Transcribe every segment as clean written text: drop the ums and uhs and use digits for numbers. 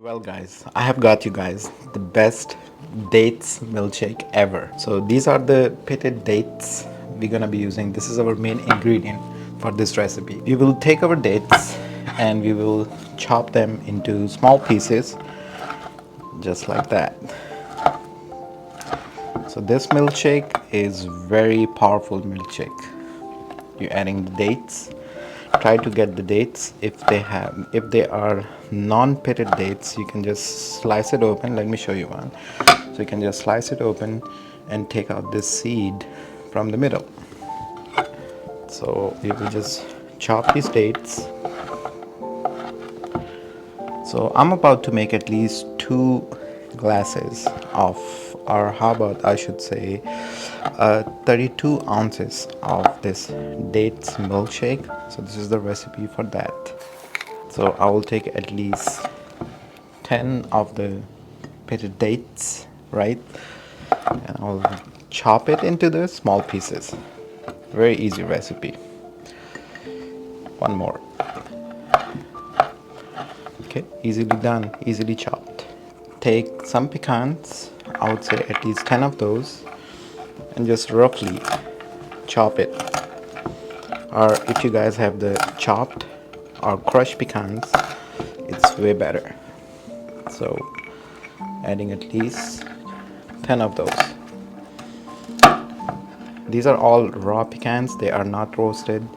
Well guys, I have got you guys the best dates milkshake ever. So these are the pitted dates we're gonna be using. This is our main ingredient for this recipe. We will take our dates and we will chop them into small pieces just like that. So this milkshake is very powerful milkshake. You're adding the dates. Try to get the dates. If they are non-pitted dates, you can just slice it open. Let me show you one. So you can just slice it open and take out this seed from the middle. So you will just chop these dates. So I'm about to make at least 2 glasses of, or how about I should say 32 ounces of this dates milkshake. So this is the recipe for that. So I will take at least 10 of the pitted dates, right? And I'll chop it into the small pieces. Very easy recipe. One more. Okay, easily done, easily chopped. Take some pecans, I would say at least 10 of those, and just roughly chop it. Or if you guys have the chopped or crushed pecans, it's way better. So adding at least 10 of those. These are all raw pecans, they are not roasted.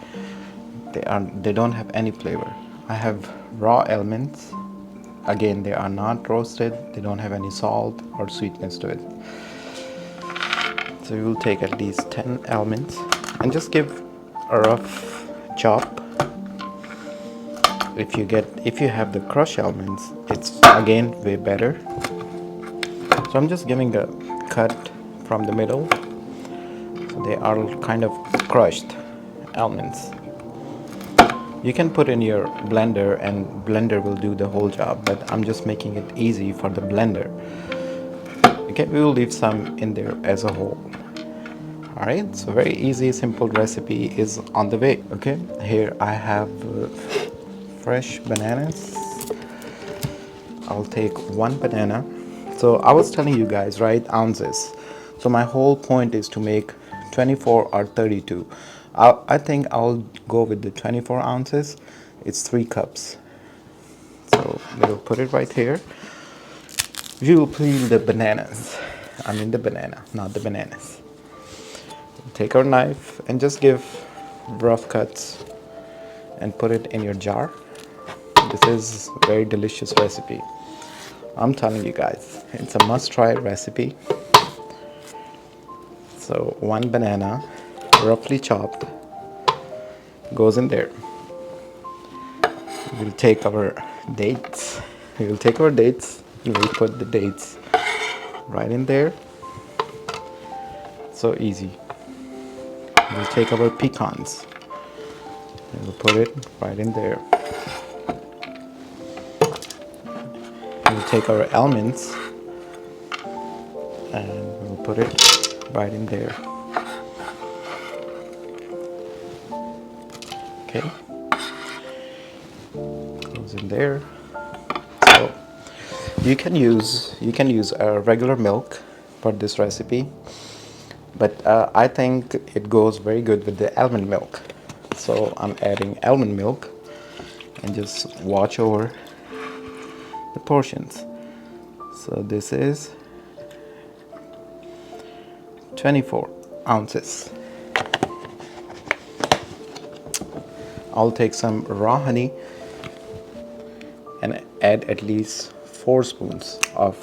They don't have any flavor. I have raw almonds. Again, they are not roasted, they don't have any salt or sweetness to it. So you will take at least 10 almonds and just give a rough chop. If you have the crushed almonds, it's again way better. So I'm just giving a cut from the middle. So they are kind of crushed almonds. You can put in your blender and blender will do the whole job, but I'm just making it easy for the blender. Okay, we will leave some in there as a whole. Alright, so very easy, simple recipe is on the way. Okay, here I have fresh bananas. I'll take 1 banana. So I was telling you guys, right, ounces. So my whole point is to make 24 or 32. I think I'll go with the 24 ounces. It's 3 cups. So we'll put it right here. We will peel the bananas. I mean the banana, not the bananas. Take our knife and just give rough cuts and put it in your jar. This is a very delicious recipe. I'm telling you guys, it's a must-try recipe. So 1 banana, roughly chopped, goes in there. We'll take our dates. We will take our dates. We will put the dates right in there. So easy. We'll take our pecans. We'll put it right in there. We'll take our almonds and we'll put it right in there. Okay, goes in there. So you can use regular milk for this recipe, but I think it goes very good with the almond milk. So I'm adding almond milk and just watch over the portions. So this is 24 ounces. I'll take some raw honey and add at least 4 spoons of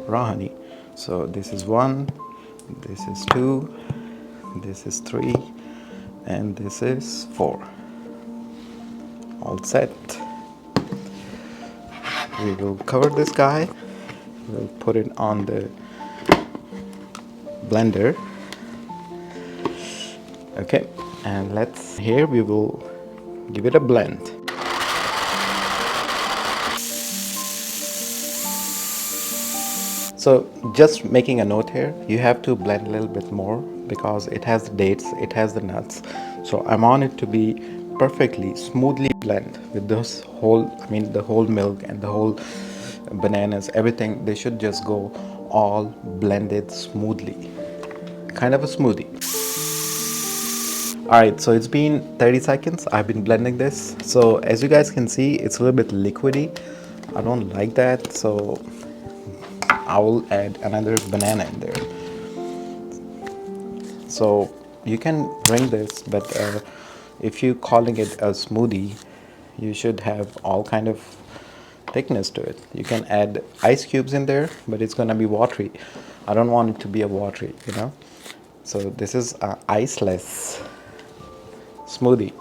raw honey. So this is 1, this is 2, this is 3, and this is 4. All set. We will cover this guy. We'll put it on the blender. Okay, and here we will give it a blend. So just making a note here, you have to blend a little bit more because it has the dates, it has the nuts. So I want it to be perfectly smoothly blend with the whole milk and the whole bananas, everything, they should just go all blended smoothly, kind of a smoothie. All right, so it's been 30 seconds. I've been blending this. So as you guys can see, it's a little bit liquidy. I don't like that, so I will add another banana in there. So you can drink this, but if you're calling it a smoothie, you should have all kind of thickness to it. You can add ice cubes in there, but it's gonna be watery. I don't want it to be a watery, you know. So this is a iceless smoothie.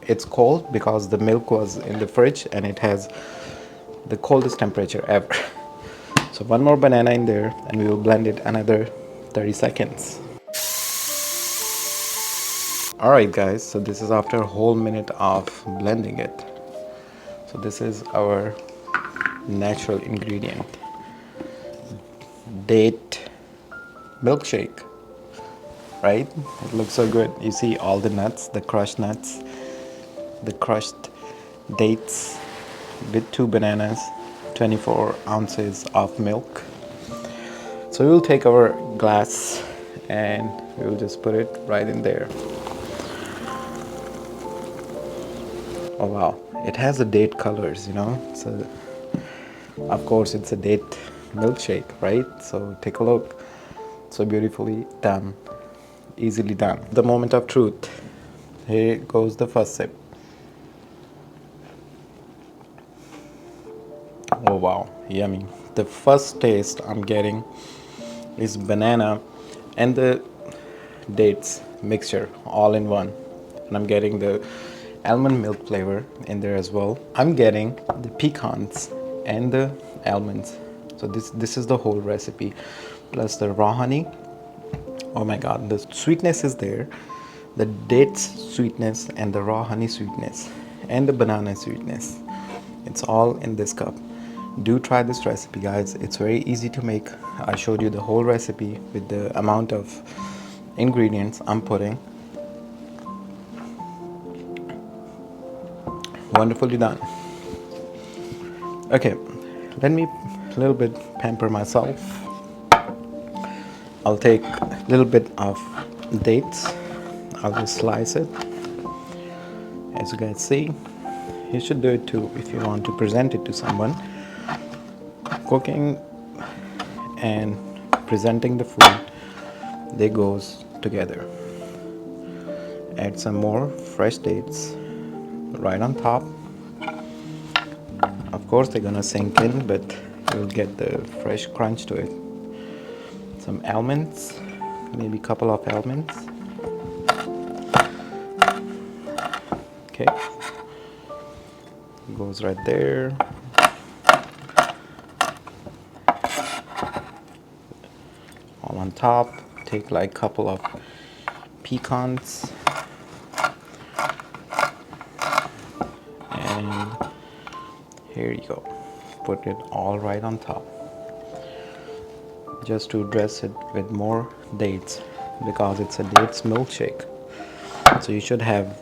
It's cold because the milk was in the fridge and it has the coldest temperature ever. So one more banana in there and we will blend it another 30 seconds. Alright guys, so this is after a whole minute of blending it. So this is our natural ingredient, date milkshake, right? It looks so good. You see all the nuts, the crushed dates with 2 bananas, 24 ounces of milk. So we'll take our glass and we'll just put it right in there. Oh wow, it has the date colors, you know. So of course it's a date milkshake, right? So take a look. So beautifully done, easily done. The moment of truth. Here goes the first sip. Oh wow, yummy. The first taste I'm getting is banana and the dates mixture all in one. And I'm getting the almond milk flavor in there as well. I'm getting the pecans and the almonds. So this is the whole recipe, plus the raw honey. Oh my god, the sweetness is there, the dates sweetness and the raw honey sweetness and the banana sweetness. It's all in this cup. Do try this recipe guys, it's very easy to make. I showed you the whole recipe with the amount of ingredients I'm putting. Wonderfully done. Okay, let me a little bit pamper myself. I'll take a little bit of dates. I'll just slice it. As you guys see, you should do it too if you want to present it to someone. Cooking and presenting the food, they goes together. Add some more fresh dates right on top. Of course they're gonna sink in, but you'll get the fresh crunch to it. Some almonds, maybe a couple of almonds. Okay, goes right there. All on top. Take like a couple of pecans and here you go. Put it all right on top, just to dress it with more dates because it's a dates milkshake. So you should have,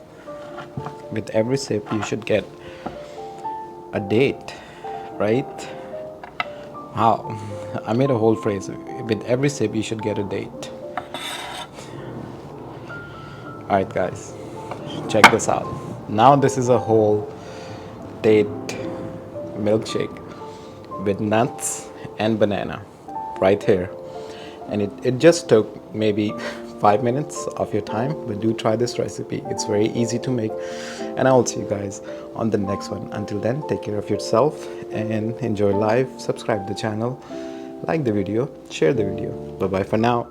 with every sip you should get a date, right? Wow, I made a whole phrase. With every sip you should get a date. Alright guys, check this out. Now this is a whole date milkshake with nuts and banana right here. And it just took maybe 5 minutes of your time, but do try this recipe. It's very easy to make, and I will see you guys on the next one. Until then, take care of yourself and enjoy life. Subscribe to the channel, like the video, share the video. Bye bye for now.